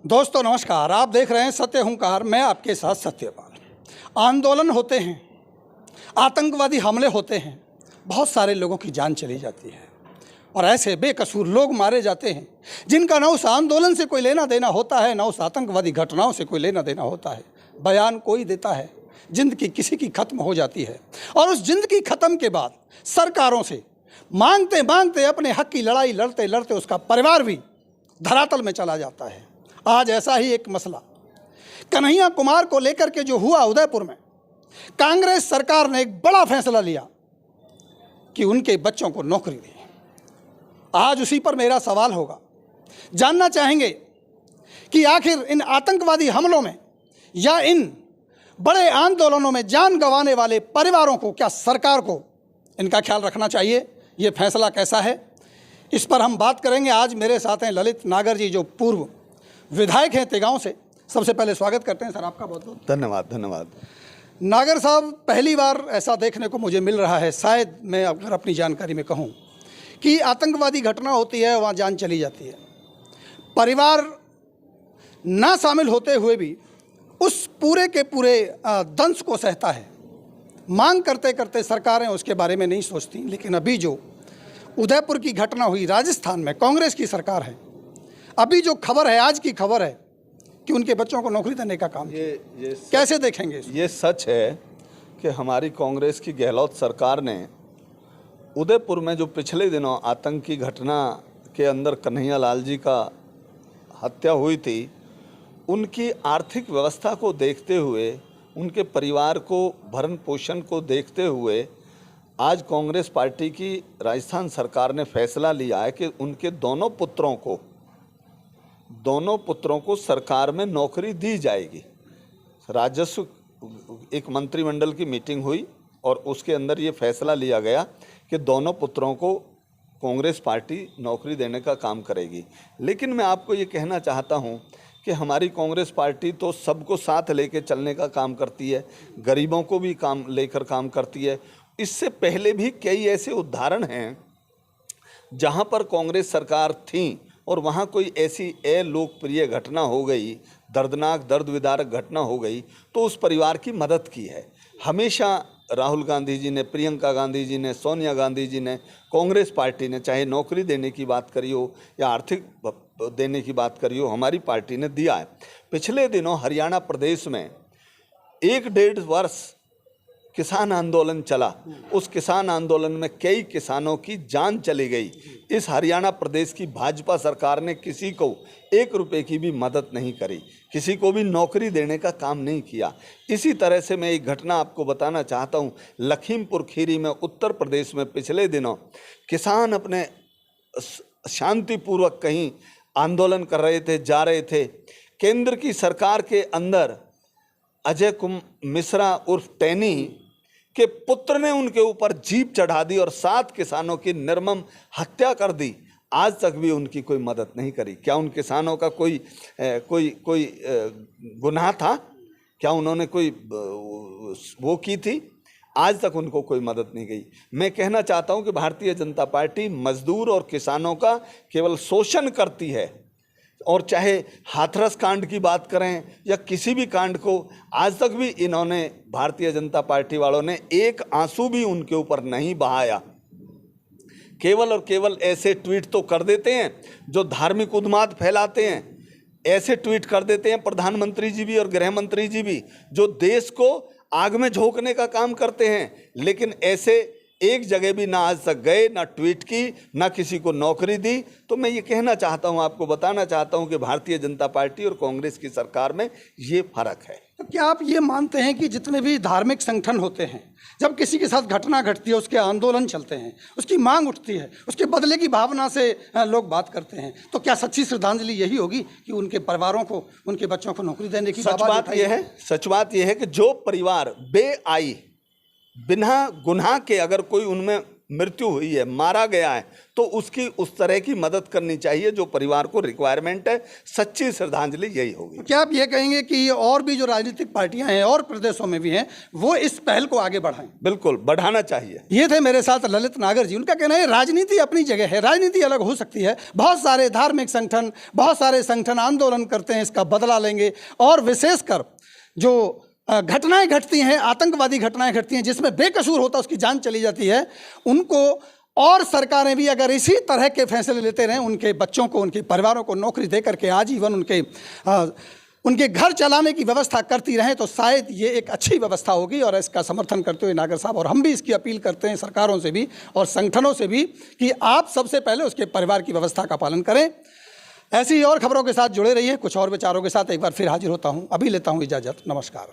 दोस्तों नमस्कार, आप देख रहे हैं सत्य हुंकार। मैं आपके साथ सत्यपाल। आंदोलन होते हैं, आतंकवादी हमले होते हैं, बहुत सारे लोगों की जान चली जाती है और ऐसे बेकसूर लोग मारे जाते हैं जिनका न उस आंदोलन से कोई लेना देना होता है, न उस आतंकवादी घटनाओं से कोई लेना देना होता है। बयान कोई देता है, जिंदगी किसी की खत्म हो जाती है और उस जिंदगी खत्म के बाद सरकारों से मांगते मांगते अपने हक की लड़ाई लड़ते लड़ते उसका परिवार भी धरातल में चला जाता है। आज ऐसा ही एक मसला कन्हैया कुमार को लेकर के जो हुआ उदयपुर में, कांग्रेस सरकार ने एक बड़ा फैसला लिया कि उनके बच्चों को नौकरी दी। आज उसी पर मेरा सवाल होगा। जानना चाहेंगे कि आखिर इन आतंकवादी हमलों में या इन बड़े आंदोलनों में जान गंवाने वाले परिवारों को क्या सरकार को इनका ख्याल रखना चाहिए? ये फैसला कैसा है, इस पर हम बात करेंगे। आज मेरे साथ हैं ललित नागर जी, जो पूर्व विधायक हैं तेगांव से। सबसे पहले स्वागत करते हैं सर आपका, बहुत बहुत धन्यवाद। नागर साहब, पहली बार ऐसा देखने को मुझे मिल रहा है, शायद मैं अगर अपनी जानकारी में कहूँ, कि आतंकवादी घटना होती है, वहाँ जान चली जाती है, परिवार ना शामिल होते हुए भी उस पूरे के पूरे दंश को सहता है। मांग करते करते सरकारें उसके बारे में नहीं सोचती। लेकिन अभी जो उदयपुर की घटना हुई, राजस्थान में कांग्रेस की सरकार है, अभी जो खबर है, आज की खबर है कि उनके बच्चों को नौकरी देने का काम ये कैसे देखेंगे? ये सच है कि हमारी कांग्रेस की गहलोत सरकार ने उदयपुर में जो पिछले दिनों आतंकी घटना के अंदर कन्हैया लाल जी का हत्या हुई थी, उनकी आर्थिक व्यवस्था को देखते हुए, उनके परिवार को भरण पोषण को देखते हुए आज कांग्रेस पार्टी की राजस्थान सरकार ने फैसला लिया है कि उनके दोनों पुत्रों को सरकार में नौकरी दी जाएगी। राजस्व एक मंत्रिमंडल की मीटिंग हुई और उसके अंदर ये फैसला लिया गया कि दोनों पुत्रों को कांग्रेस पार्टी नौकरी देने का काम करेगी। लेकिन मैं आपको ये कहना चाहता हूँ कि हमारी कांग्रेस पार्टी तो सबको साथ लेकर चलने का काम करती है, गरीबों को भी काम करती है। इससे पहले भी कई ऐसे उदाहरण हैं जहाँ पर कांग्रेस सरकार थी और वहाँ कोई ऐसी अलोकप्रिय घटना हो गई, दर्दनाक दर्द विदारक घटना हो गई, तो उस परिवार की मदद की है। हमेशा राहुल गांधी जी ने, प्रियंका गांधी जी ने, सोनिया गांधी जी ने, कांग्रेस पार्टी ने, चाहे नौकरी देने की बात करी हो या आर्थिक देने की बात करी हो, हमारी पार्टी ने दिया है। पिछले दिनों हरियाणा प्रदेश में 1-1.5 वर्ष किसान आंदोलन चला। उस किसान आंदोलन में कई किसानों की जान चली गई। इस हरियाणा प्रदेश की भाजपा सरकार ने किसी को 1 रुपए की भी मदद नहीं करी, किसी को भी नौकरी देने का काम नहीं किया। इसी तरह से मैं एक घटना आपको बताना चाहता हूँ। लखीमपुर खीरी में, उत्तर प्रदेश में पिछले दिनों किसान अपने शांतिपूर्वक कहीं आंदोलन कर रहे थे, जा रहे थे। केंद्र की सरकार के अंदर अजय मिश्रा उर्फ टैनी के पुत्र ने उनके ऊपर जीप चढ़ा दी और 7 किसानों की निर्मम हत्या कर दी। आज तक भी उनकी कोई मदद नहीं करी। क्या उन किसानों का कोई गुनाह था? क्या उन्होंने कोई वो की थी? आज तक उनको कोई मदद नहीं गई। मैं कहना चाहता हूं कि भारतीय जनता पार्टी मजदूर और किसानों का केवल शोषण करती है। और चाहे हाथरस कांड की बात करें या किसी भी कांड को, आज तक भी इन्होंने, भारतीय जनता पार्टी वालों ने एक आंसू भी उनके ऊपर नहीं बहाया। केवल और केवल ऐसे ट्वीट तो कर देते हैं जो धार्मिक उन्माद फैलाते हैं। ऐसे ट्वीट कर देते हैं प्रधानमंत्री जी भी और गृह मंत्री जी भी, जो देश को आग में झोंकने का काम करते हैं। लेकिन ऐसे एक जगह भी ना आज तक गए, ना ट्वीट की, ना किसी को नौकरी दी। तो मैं ये कहना चाहता हूँ, आपको बताना चाहता हूँ कि भारतीय जनता पार्टी और कांग्रेस की सरकार में ये फर्क है। तो क्या आप ये मानते हैं कि जितने भी धार्मिक संगठन होते हैं, जब किसी के साथ घटना घटती है, उसके आंदोलन चलते हैं, उसकी मांग उठती है, उसके बदले की भावना से लोग बात करते हैं, तो क्या सच्ची श्रद्धांजलि यही होगी कि उनके परिवारों को, उनके बच्चों को नौकरी देने की? सच बात यह है कि जो परिवार बेआई, बिना गुनाह के अगर कोई उनमें मृत्यु हुई है, मारा गया है, तो उसकी उस तरह की मदद करनी चाहिए जो परिवार को रिक्वायरमेंट है। सच्ची श्रद्धांजलि यही होगी। क्या आप ये कहेंगे कि और भी जो राजनीतिक पार्टियां हैं और प्रदेशों में भी हैं, वो इस पहल को आगे बढ़ाएं? बिल्कुल बढ़ाना चाहिए। ये थे मेरे साथ ललित नागर जी। उनका कहना है राजनीति अपनी जगह है, राजनीति अलग हो सकती है। बहुत सारे धार्मिक संगठन, बहुत सारे संगठन आंदोलन करते हैं, इसका बदला लेंगे। और विशेषकर जो घटनाएं घटती हैं, आतंकवादी घटनाएं घटती हैं, जिसमें बेकसूर होता उसकी जान चली जाती है, उनको और सरकारें भी अगर इसी तरह के फैसले लेते रहें, उनके बच्चों को, उनके परिवारों को नौकरी दे करके आजीवन उनके घर चलाने की व्यवस्था करती रहें, तो शायद ये एक अच्छी व्यवस्था होगी। और इसका समर्थन करते हुए नागर साहब और हम भी इसकी अपील करते हैं सरकारों से भी और संगठनों से भी कि आप सबसे पहले उसके परिवार की व्यवस्था का पालन करें। ऐसी और खबरों के साथ जुड़े रहिए। कुछ और विचारों के साथ एक बार फिर हाजिर होता हूँ। अभी लेता हूँ इजाज़त। नमस्कार।